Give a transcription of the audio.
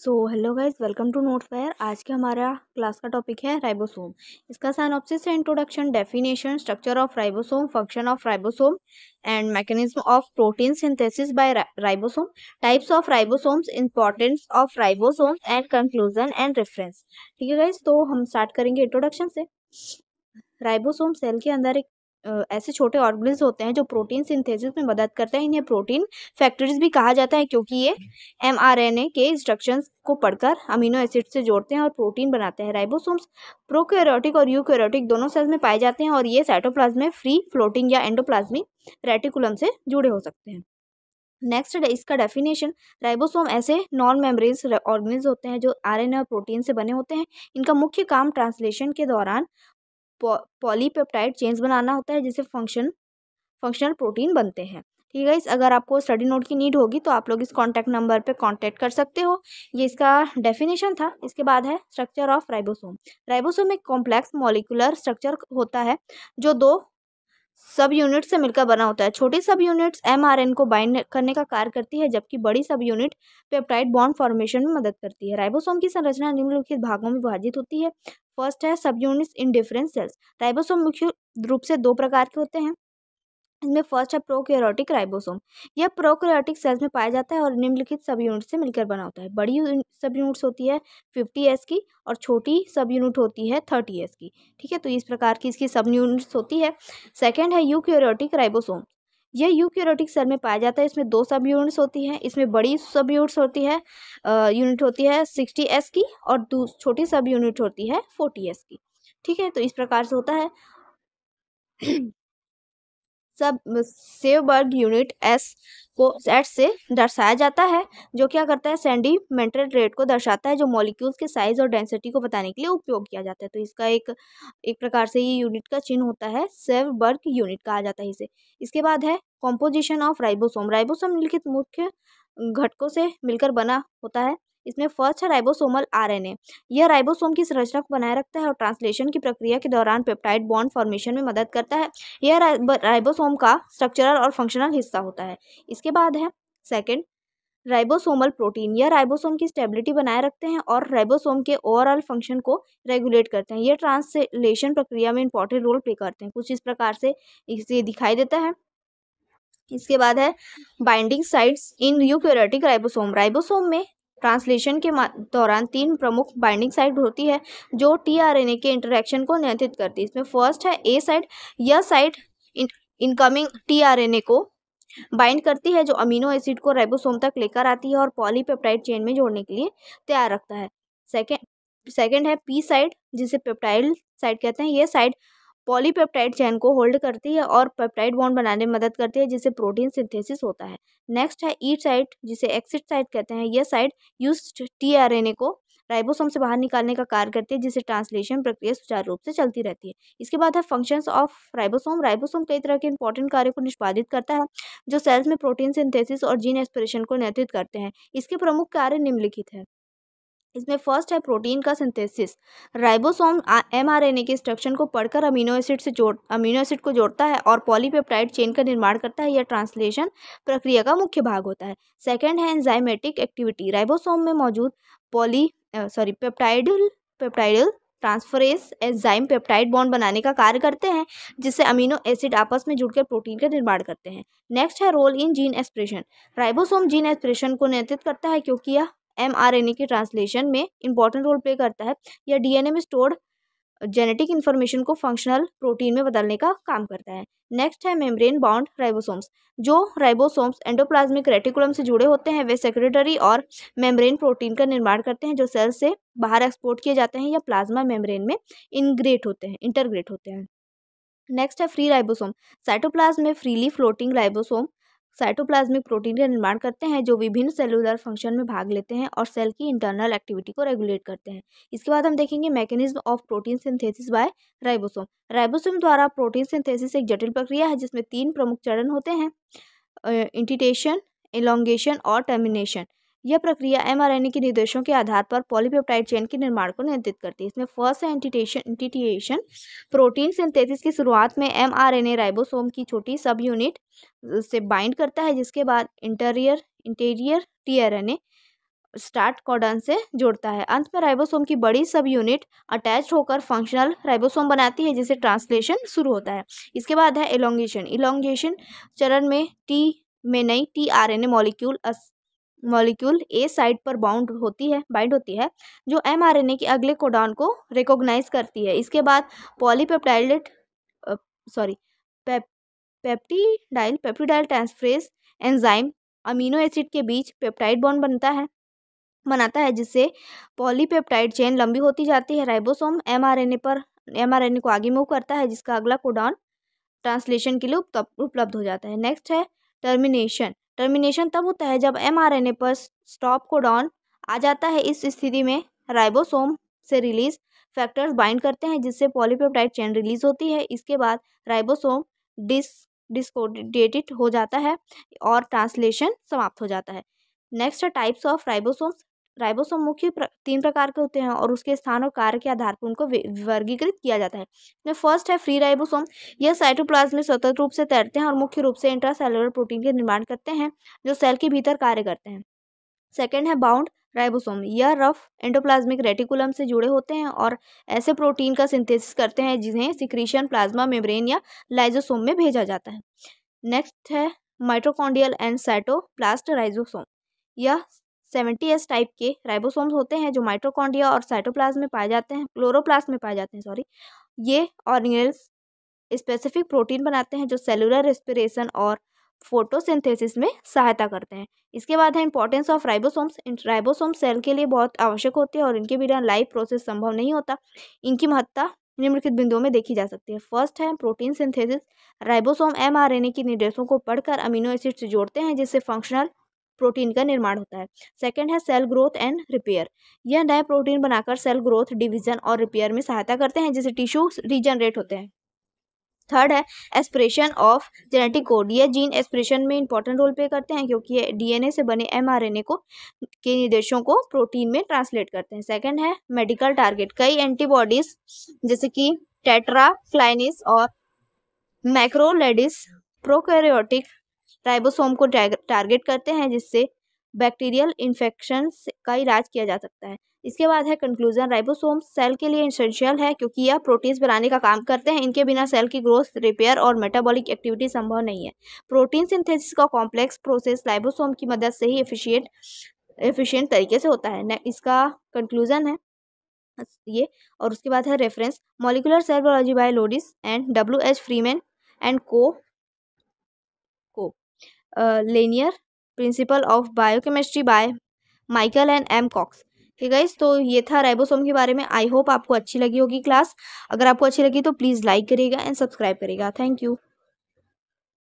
So hello guys, welcome to Notefair. आज के हमारा क्लास का टॉपिक है राइबोसोम। इसका साइनॉप्सिस है, introduction, definition, structure of ribosome, function of ribosome and mechanism of protein synthesis by ribosome, types of ribosomes, importance of ribosome and conclusion and reference. ठीक है guys, तो हम स्टार्ट करेंगे introduction से। Ribosome cell के अंदर एक ऐसे छोटे ऑर्गेनेल्स होते हैं जो प्रोटीन सिंथेसिस में मदद करते हैं। इन्हें प्रोटीन फैक्टरीज भी कहा जाता है क्योंकि ये एमआरएनए के इंस्ट्रक्शंस को पढ़कर अमीनो एसिड से जोड़ते हैं और प्रोटीन बनाते हैं। राइबोसोम्स प्रोकैरियोटिक और यूकैरियोटिक दोनों सेल्स में पाए जाते हैं और ये साइटोप्लाज्म में फ्री फ्लोटिंग या एंडोप्लाज्मिक रेटिकुलम से जुड़े हो सकते हैं। नेक्स्ट इसका डेफिनेशन। राइबोसोम ऐसे नॉन मेम्ब्रेन्स ऑर्गेनेल्स होते हैं जो आरएनए और प्रोटीन से बने होते हैं। इनका मुख्य काम ट्रांसलेशन के दौरान पॉलीपेप्टाइड चेन्स बनाना होता है जिससे फंक्शनल प्रोटीन बनते हैं। ठीक है, इस अगर आपको स्टडी नोट की नीड होगी तो आप लोग इस कॉन्टैक्ट नंबर पे कांटेक्ट कर सकते हो। ये इसका डेफिनेशन था। इसके बाद है स्ट्रक्चर ऑफ राइबोसोम। राइबोसोम एक कॉम्प्लेक्स मॉलिक्यूलर स्ट्रक्चर होता है जो दो सब यूनिट से मिलकर बना होता है। छोटी सब यूनिट्स एमआरएन को बाइंड करने का कार्य करती है जबकि बड़ी सब यूनिट पेप्टाइड बॉन्ड फॉर्मेशन में मदद करती है। राइबोसोम की संरचना निम्नलिखित भागों में विभाजित होती है। फर्स्ट है सब units in different cells. Ribosome मुख्य रूप से दो प्रकार के होते हैं। इसमें फर्स्ट है प्रोकैरियोटिक राइबोसोम। यह प्रोकैरियोटिक सेल्स में पाया जाता है और निम्नलिखित सब यूनिट से मिलकर बना होता है। बड़ी सब यूनिट्स होती है 50s की और छोटी सब यूनिट होती है 30s की। ठीक है, तो इस प्रकार की इसकी सब यूनिट्स होती है। सेकेंड है यूकैरियोटिक राइबोसोम। यह यूकैरियोटिक सेल में पाया जाता है। इसमें दो सब यूनिट्स होती है। इसमें बड़ी सब यूनिट्स होती है यूनिट होती है 60s की और छोटी सब यूनिट होती है 40s की। ठीक है, तो इस प्रकार से होता है। सब सेवबर्ग यूनिट एस को एस से दर्शाया जाता है जो क्या करता है, सेंटीमीटर रेट को दर्शाता है जो मॉलिक्यूल्स के साइज और डेंसिटी को बताने के लिए उपयोग किया जाता है। तो इसका एक प्रकार से ये यूनिट का चिन्ह होता है, सेवबर्ग यूनिट कहा जाता है इसे। इसके बाद है कॉम्पोजिशन ऑफ राइबोसोम। राइबोसोम निम्नलिखित मुख्य घटकों से मिलकर बना होता है। इसमें फर्स्ट है राइबोसोमल आरएनए। यह राइबोसोम की संरचना को बनाए रखता है और ट्रांसलेशन की प्रक्रिया के दौरान पेप्टाइड बॉन्ड फॉर्मेशन में मदद करता है। यह राइबोसोम का स्ट्रक्चरल और फंक्शनल हिस्सा होता है। इसके बाद है सेकंड राइबोसोमल प्रोटीन। यह राइबोसोम की स्टेबिलिटी बनाए रखते हैं और राइबोसोम के ओवरऑल फंक्शन को रेगुलेट करते हैं। यह ट्रांसलेशन प्रक्रिया में इंपॉर्टेंट रोल प्ले करते हैं। कुछ इस प्रकार से इसे दिखाई देता है। इसके बाद है binding sites in eukaryotic ribosome. Ribosome में ट्रांसलेशन के दौरान तीन प्रमुख बाइंडिंग साइट होती है जो टीआरएनए के इंटरेक्शन को नियंत्रित करती है। इसमें फर्स्ट है ए साइट। यह साइट इनकमिंग टीआरएनए को बाइंड करती है जो अमीनो एसिड को राइबोसोम तक लेकर आती है और पॉलीपेप्टाइड चेन में जोड़ने के लिए तैयार रखता है। सेकेंड है पी साइट जिसे पेप्टाइड साइट कहते हैं। यह साइट पॉलीपेप्टाइड चेन को होल्ड करती है और पेप्टाइड बॉन्ड बनाने में मदद करती है जिससे प्रोटीन सिंथेसिस होता है। नेक्स्ट है ई साइट जिसे एक्सिट साइट कहते हैं। यह साइट यूज्ड टीआरएनए को राइबोसोम से बाहर निकालने का कार्य करती है जिससे ट्रांसलेशन प्रक्रिया सुचारू रूप से चलती रहती है। इसके बाद है फंक्शंस ऑफ राइबोसोम। राइबोसोम कई तरह के इंपॉर्टेंट कार्यों को निष्पादित करता है जो सेल्स में प्रोटीन सिंथेसिस और जीन एक्सप्रेशन को नियंत्रित करते हैं। इसके प्रमुख कार्य निम्नलिखित है। इसमें फर्स्ट है प्रोटीन का सिंथेसिस। राइबोसोम एमआरएनए के इंस्ट्रक्शन को पढ़कर अमीनो एसिड को जोड़ता है और पॉलीपेप्टाइड चेन का निर्माण करता है। यह ट्रांसलेशन प्रक्रिया का मुख्य भाग होता है। सेकंड है एंजाइमेटिक एक्टिविटी। राइबोसोम में मौजूद peptidyl transferase enzyme peptide bond बनाने का कार्य करते हैं जिससे अमीनो एसिड आपस में जुड़कर प्रोटीन का निर्माण करते हैं। नेक्स्ट है role in gene expression. Ribosome gene expression को नियंत्रित करता है क्योंकि यह एमआरएनए की ट्रांसलेशन में इंपॉर्टेंट रोल प्ले करता है। यह डीएनए में स्टोर्ड जेनेटिक इन्फॉर्मेशन को फंक्शनल प्रोटीन में बदलने का काम करता है। नेक्स्ट है मेम्ब्रेन बाउंड राइबोसोम्स। जो राइबोसोम्स एंडोप्लाज्मिक रेटिकुलम से जुड़े होते हैं वे सेक्रेटरी और मेम्ब्रेन प्रोटीन का निर्माण करते हैं जो सेल से बाहर एक्सपोर्ट किए जाते हैं या प्लाज्मा मेम्ब्रेन में इंटरग्रेट होते हैं। नेक्स्ट है फ्री राइबोसोम। साइटोप्लाज्म में freely floating ribosome cytoplasmic protein का निर्माण करते हैं जो विभिन्न सेलुलर फंक्शन में भाग लेते हैं और सेल की इंटरनल एक्टिविटी को रेगुलेट करते हैं। इसके बाद हम देखेंगे mechanism of protein synthesis by ribosome. Ribosome द्वारा प्रोटीन सिंथेसिस एक जटिल प्रक्रिया है जिसमें तीन प्रमुख चरण होते हैं, इंटीटेशन, एलोंगेशन और टर्मिनेशन। यह प्रक्रिया एमआरएनए के निर्देशों के आधार पर पॉलीपेप्टाइड चेन के निर्माण को नियंत्रित करती है। इसमें फर्स्ट है इंटीटेशन। प्रोटीन सिंथेसिस की शुरुआत में एमआरएनए राइबोसोम की छोटी सब यूनिट से बाइंड करता है जिसके बाद इंटीरियर टीआरएनए स्टार्ट कोडन से जोड़ता है। अंत में राइबोसोम की बड़ी सब यूनिट अटैच होकर फंक्शनल राइबोसोम बनाती है, जिसे ट्रांसलेशन शुरू होता है। इसके बाद है एलोंगेशन। इलोंगेशन चरण में नई टीआरएनए मॉलिक्यूल ए साइट पर बाइंड होती है, जो एमआरएनए के अगले कोडॉन को रिकॉग्नाइज करती है। इसके बाद polypeptide sorry peptidyl transferase enzyme amino acid के बीच पेप्टाइड बॉन्ड बनाता है, जिससे पॉलीपेप्टाइड चेन लंबी होती जाती है। राइबोसोम एमआरएनए को आगे मूव करता है, जिसका अगला कोडॉन ट्रांसलेशन के लिए उपलब्ध हो जाता है। नेक्स्ट है टर्मिनेशन। टर्मिनेशन तब होता है जब एमआरएनए पर स्टॉप कोडॉन आ जाता है। इस स्थिति में राइबोसोम से रिलीज फैक्टर्स बाइंड करते हैं, जिससे पॉलीपेप्टाइड चेन रिलीज होती है। इसके बाद राइबोसोम डिसकोडेटेड हो जाता है और ट्रांसलेशन समाप्त हो जाता है। नेक्स्ट है टाइप्स ऑफ राइबोसोम्स। राइबोसोम मुख्य 3 प्रकार के होते हैं और उसके स्थान और कार्य के आधार पर उनको वर्गीकृत किया जाता है। फर्स्ट है फ्री राइबोसोम। यह साइटोप्लाज्म में स्वतंत्र रूप से तैरते हैं और मुख्य रूप से इंट्रासेलुलर प्रोटीन के निर्माण करते हैं, जो सेल के भीतर कार्य करते हैं। सेकेंड है बाउंड राइबोसोम। यह रफ एंडोप्लाज्मिक रेटिकुलम से जुड़े होते हैं और ऐसे प्रोटीन का सिंथेसिस करते हैं जिन्हें सिक्रीशन प्लाज्मा मेम्ब्रेन या लाइजोसोम में भेजा जाता है। नेक्स्ट है माइटोकॉन्ड्रियल एंड साइटोप्लास्ट राइबोसोम। यह 70S टाइप के राइबोसोम्स होते हैं जो माइटोकॉन्ड्रिया और साइटोप्लाज्म में पाए जाते हैं, क्लोरोप्लास्ट में पाए जाते हैं। ये ऑर्गेनेल्स स्पेसिफिक प्रोटीन बनाते हैं जो सेलुलर रेस्पिरेशन और फोटोसिंथेसिस में सहायता करते हैं। इसके बाद है importance of ribosomes. Ribosome cell के लिए बहुत आवश्यक होते हैं और इनके बिना लाइव प्रोसेस संभव नहीं होता। इनकी महत्ता निम्नलिखित बिंदुओं में देखी जा सकती है। फर्स्ट है प्रोटीन सिंथेसिस। राइबोसोम एमआरएनए के निर्देशों को पढ़कर अमीनो एसिड से जोड़ते हैं, जिससे फंक्शनल प्रोटीन का निर्माण होता है। सेकेंड है सेल ग्रोथ एंड रिपेयर। यह नए प्रोटीन बनाकर सेल ग्रोथ, डिवीजन और रिपेयर में सहायता करते हैं, जिससे टिश्यू रीजनरेट होते हैं। थर्ड है एक्सप्रेशन ऑफ जेनेटिक कोड। यह जीन एक्सप्रेशन में इंपॉर्टेंट रोल प्ले करते हैं, क्योंकि ये डीएनए से बने एमआरएनए के निर्देशों को प्रोटीन में ट्रांसलेट करते हैं। सेकंड है मेडिकल टारगेट। कई एंटीबॉडीज जैसे कि टेट्राफ्लाइनिस और मैक्रोलेडिस प्रोकैरियोटिक राइबोसोम को टारगेट करते हैं, जिससे बैक्टीरियल इन्फेक्शन का इलाज किया जा सकता है। इसके बाद है कंक्लूजन। राइबोसोम सेल के लिए एसेंशियल है, क्योंकि यह प्रोटीन्स बनाने का काम करते हैं। इनके बिना सेल की ग्रोथ, रिपेयर और मेटाबॉलिक एक्टिविटी संभव नहीं है। प्रोटीन सिंथेसिस का कॉम्प्लेक्स प्रोसेस राइबोसोम की मदद से ही एफिशिएंट तरीके से होता है। इसका कंक्लूजन है ये। और उसके बाद है reference molecular cell biology by Lodish and W.H. Freeman and co Lehninger principle of biochemistry by Michael and M. Cox. ठीक है गाइस, तो ये था राइबोसोम के बारे में। आई होप आपको अच्छी लगी होगी क्लास। अगर आपको अच्छी लगी तो प्लीज़ लाइक करिएगा एंड सब्सक्राइब करिएगा। Thank you.